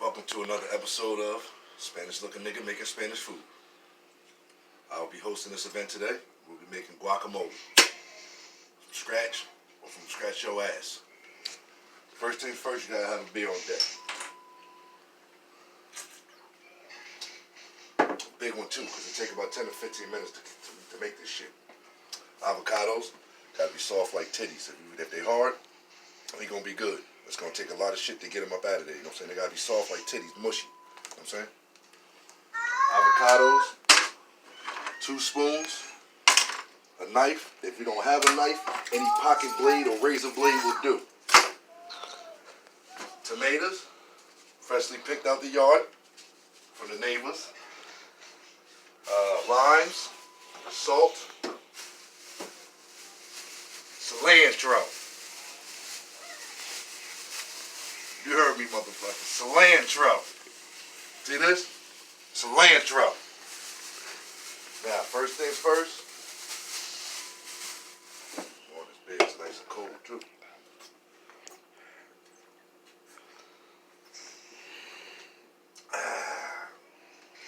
Welcome to another episode of Spanish Looking Nigga Making Spanish Food. I'll be hosting this event today. We'll be making guacamole. From scratch or from scratch your ass. First things first, you gotta have a beer on deck. Big one too, because it takes about 10 to 15 minutes to make this shit. Avocados gotta be soft like titties. If they hard, they gonna be good. It's gonna take a lot of shit to get them up out of there. You know what I'm saying? They gotta be soft like titties, mushy. You know what I'm saying? Avocados, 2 spoons, a knife. If you don't have a knife, any pocket blade or razor blade will do. Tomatoes, freshly picked out the yard from the neighbors. Limes, salt, cilantro. You heard me, motherfucker. Cilantro. See this? Cilantro. Now, first things first. Oh, this beer is nice and cold, too.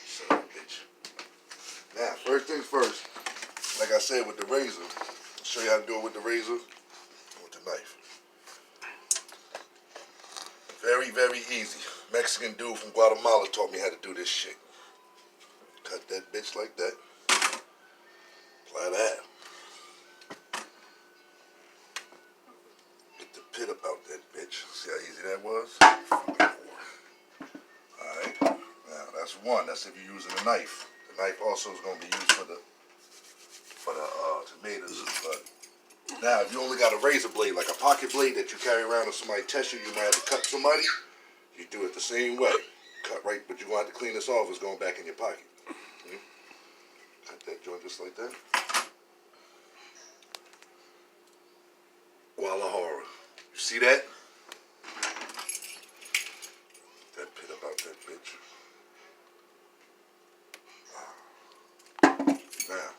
Son of a bitch. Now, first things first. Like I said with the razor, I'll show you how to do it with the razor and with the knife. Very, very easy. Mexican dude from Guatemala taught me how to do this shit. Cut that bitch like that. Apply that. Get the pit up out that bitch. See how easy that was? Alright. Now that's one. That's if you're using a knife. The knife also is going to be used for the tomatoes. But now, if you only got a razor blade, like a pocket blade that you carry around if somebody tests you, you might have to cut somebody, you do it the same way. Cut right, but you're going to have to clean this off. It's going back in your pocket. Cut that joint just like that. Guadalajara. You see that? That pit about that bitch. Now,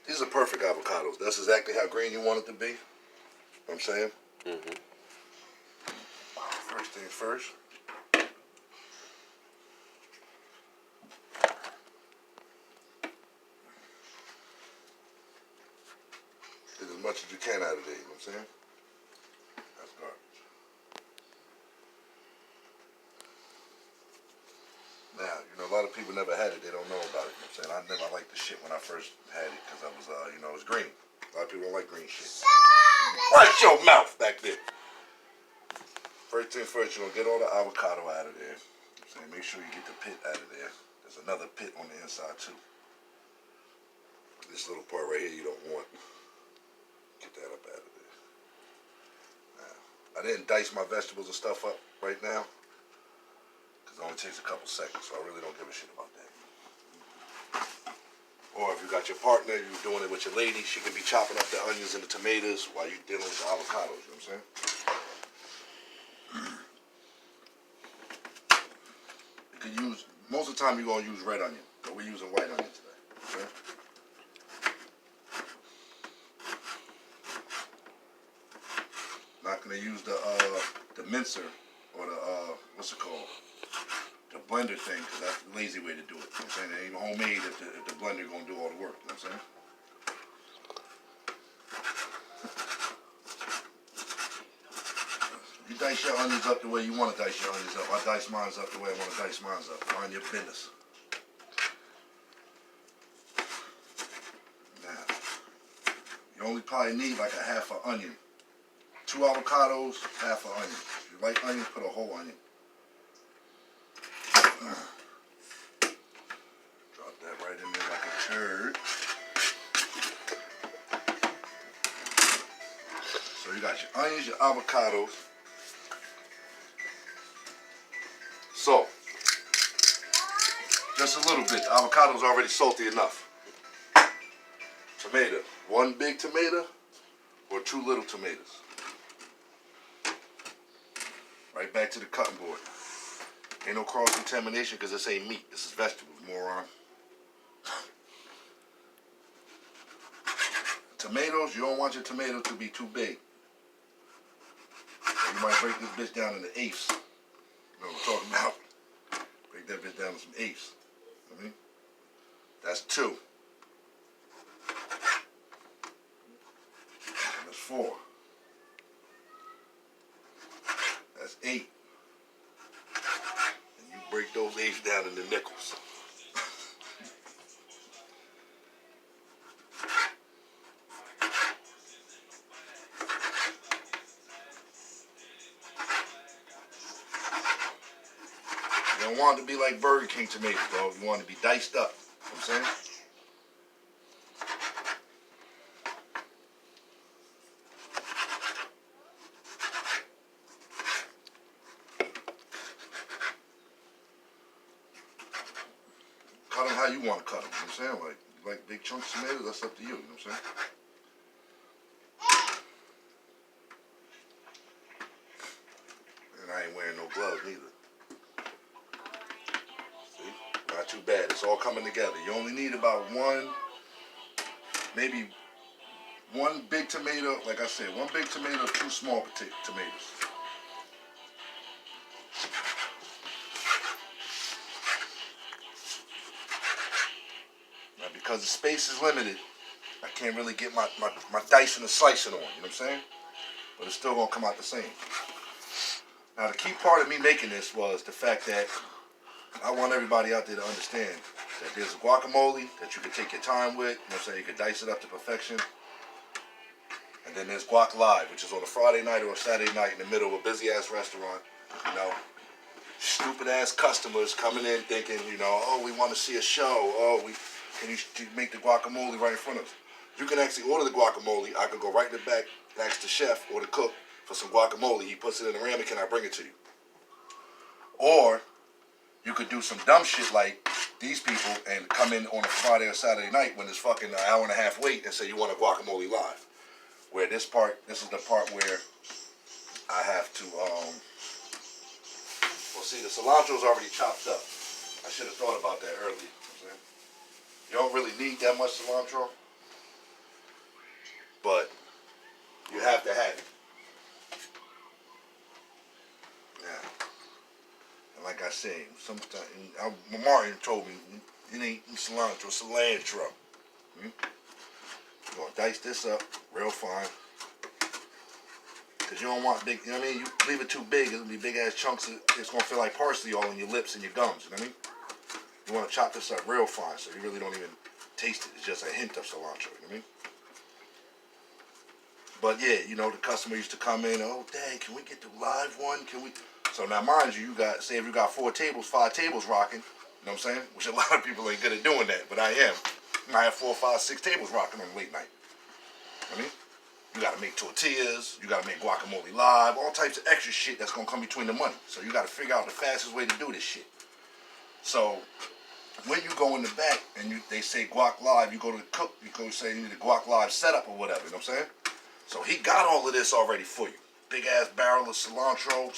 these are perfect avocados. That's exactly how green you want it to be. You know what I'm saying? Mm-hmm. First things first. Get as much as you can out of there, you know what I'm saying? That's garbage. Now, you know, a lot of people never had it. They don't know about it. You know what I'm saying? I liked the shit when I first had it because I was, it was green. A lot of people don't like green shit. Watch your mouth back there. First thing first, you're going to get all the avocado out of there. So make sure you get the pit out of there. There's another pit on the inside too. This little part right here you don't want. Get that up out of there. Now, I didn't dice my vegetables and stuff up right now. Because it only takes a couple seconds, so I really don't give a shit about that. Or if you got your partner, you're doing it with your lady, she could be chopping up the onions and the tomatoes while you're dealing with the avocados, you know what I'm saying? You could use, most of the time you're going to use red onion, but we're using white onion today, okay? Not going to use the mincer or the, what's it called? The blender thing, because that's the lazy way to do it. You know what I'm saying? It ain't homemade if the blender going to do all the work. You know what I'm saying? You dice your onions up the way you want to dice your onions up. I dice mine up the way I want to dice mine up. Mind your business. Now, you only probably need like a half an onion. 2 avocados, half an onion. If you like onions, put a whole onion. Drop that right in there like a turd. So you got your onions, your avocados. Salt. Just a little bit. The avocado's already salty enough. Tomato. 1 big tomato or 2 little tomatoes. Right back to the cutting board. Ain't no cross-contamination because this ain't meat. This is vegetables, moron. Tomatoes, you don't want your tomato to be too big. You might break this bitch down into eighths. No, we're talking about break that bitch down to some eighths. I mean, that's 2. That's 4. That's 8. And you break those eighths down into nickels. You don't want it to be like Burger King tomatoes, dog. You want it to be diced up. You know what I'm saying? Cut them how you want to cut them. You know what I'm saying? Like, you like big chunks of tomatoes, that's up to you. You know what I'm saying? And I ain't wearing no gloves neither. See? Not too bad. It's all coming together. You only need about maybe one big tomato, like I said, 1 big tomato, 2 small tomatoes. Now, because the space is limited, I can't really get my dicing and slicing on, you know what I'm saying? But it's still going to come out the same. Now, the key part of me making this was the fact that I want everybody out there to understand that there's a guacamole that you can take your time with, you know what I'm saying? You can dice it up to perfection. And then there's Gauc Live, which is on a Friday night or a Saturday night in the middle of a busy-ass restaurant. You know, stupid-ass customers coming in thinking, you know, oh, we want to see a show. Oh, can you make the guacamole right in front of us? You can actually order the guacamole. I could go right in the back, ask the chef or the cook for some guacamole. He puts it in a ramen. Can I bring it to you? Or you could do some dumb shit like these people and come in on a Friday or Saturday night when it's fucking an hour and a half wait and say you want a guacamole live. Where this is the part where I have to, well, see, the cilantro's already chopped up. I should have thought about that earlier. You don't really need that much cilantro, but you have to have it. Yeah. And like I said, sometimes Martin told me it ain't cilantro, cilantro. You're gonna dice this up real fine. Cause you don't want big, you know what I mean? You leave it too big, it'll be big ass chunks. It's gonna feel like parsley all in your lips and your gums, you know what I mean? You wanna chop this up real fine so you really don't even taste it. It's just a hint of cilantro, you know what I mean? But yeah, you know, the customer used to come in, oh dang, can we get the live one? Can we? So now mind you, say if you got 4 tables, 5 tables rocking, you know what I'm saying? Which a lot of people ain't good at doing that, but I am. I have 4, 5, 6 tables rocking on late night. You know what I mean? You gotta make tortillas, you gotta make guacamole live, all types of extra shit that's gonna come between the money. So you gotta figure out the fastest way to do this shit. So when you go in the back and they say Gauc Live, you go to the cook, you go say you need a Gauc Live setup or whatever, you know what I'm saying? So he got all of this already for you. Big ass barrel of cilantro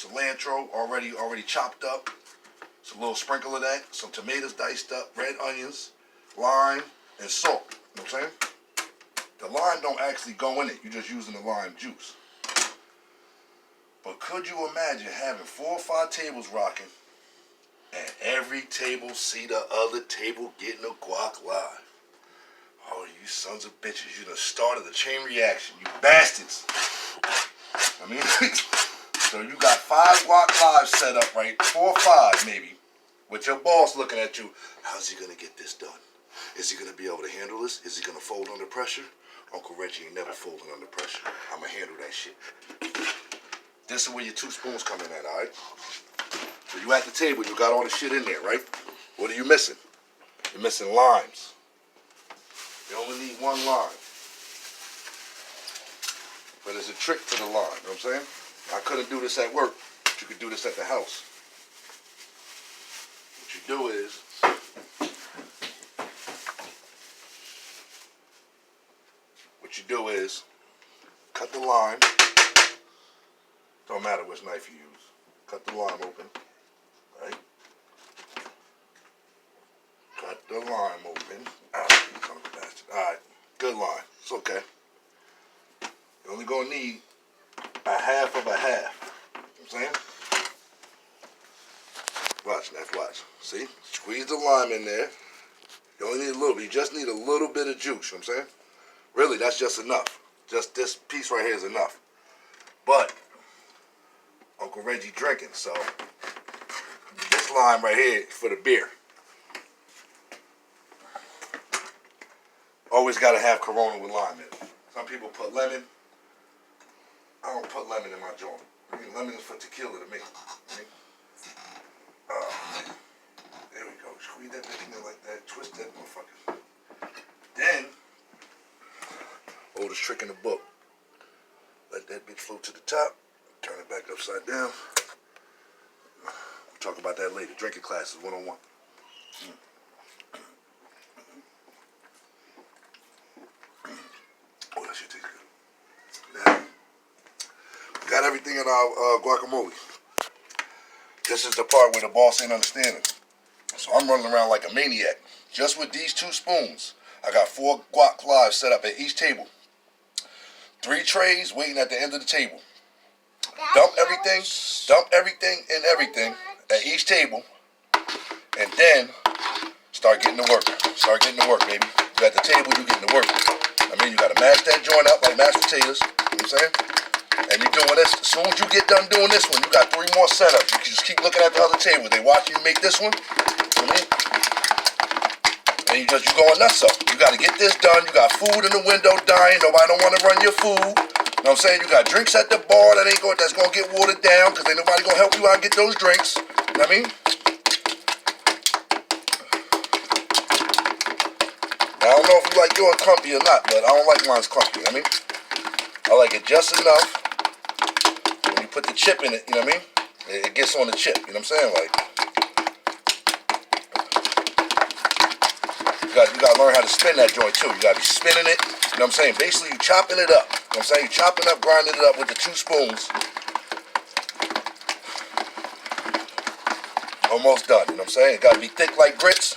already chopped up. It's a little sprinkle of that, some tomatoes diced up, red onions, lime, and salt. You know what I'm saying? The lime don't actually go in it. You're just using the lime juice. But could you imagine having 4 or 5 tables rocking and every table see the other table getting a Gauc Live? Oh, you sons of bitches. You done started a chain reaction. You bastards. I mean, so you got 5 Gauc Lives set up, right? 4 or 5 maybe. With your boss looking at you. How's he going to get this done? Is he going to be able to handle this? Is he going to fold under pressure? Uncle Reggie ain't never folding under pressure. I'm going to handle that shit. This is where your 2 spoons come in at, alright? So you at the table, you got all the shit in there, right? What are you missing? You're missing limes. You only need 1 lime. But there's a trick to the lime, you know what I'm saying? I couldn't do this at work, but you could do this at the house. What you do is, cut the lime. Don't matter which knife you use. Cut the lime open, right? Cut the lime open. You son of a bastard. Alright, good lime. It's okay. You're only gonna need a half of a half. You know what I'm saying? Watch, Neff, watch. See? Squeeze the lime in there. You only need a little bit. You just need a little bit of juice, you know what I'm saying? Really, that's just enough. Just this piece right here is enough. But Uncle Reggie drinking, so this lime right here is for the beer. Always got to have Corona with lime in it. Some people put lemon. I don't put lemon in my joint. I mean, lemon is for tequila to me. There we go. Squeeze that bitch in there like that. Twist that motherfucker. Then, oldest trick in the book. Let that bitch float to the top. Turn it back upside down. We'll talk about that later. Drinking classes 101. Oh, that shit tastes good. Now, we got everything in our guacamole. This is the part where the boss ain't understanding. So I'm running around like a maniac. Just with these 2 spoons, I got 4 guac cloves set up at each table. 3 trays waiting at the end of the table. Dump everything and everything at each table, and then start getting to work. Start getting to work, baby. You at the table, you getting to work. I mean, you gotta mash that joint up like mashed potatoes. You know what I'm saying? And you're doing this. As soon as you get done doing this one, you got 3 more setups. You can just keep looking at the other table. They watch you make this one. You know what I mean? And you going nuts up. You gotta get this done. You got food in the window dying. Nobody don't want to run your food. You know what I'm saying? You got drinks at the bar that's gonna get watered down because ain't nobody gonna help you out and get those drinks. You know what I mean? Now, I don't know if you like yours clumpy or not, but I don't like mine's clumpy. You know what I mean? I like it just enough. When you put the chip in it, you know what I mean? It gets on the chip. You know what I'm saying? Like, you gotta learn how to spin that joint too. You gotta be spinning it. You know what I'm saying? Basically, you chopping it up. You know what I'm saying? You chopping up, grinding it up with the 2 spoons. Almost done. You know what I'm saying? It gotta be thick like grits.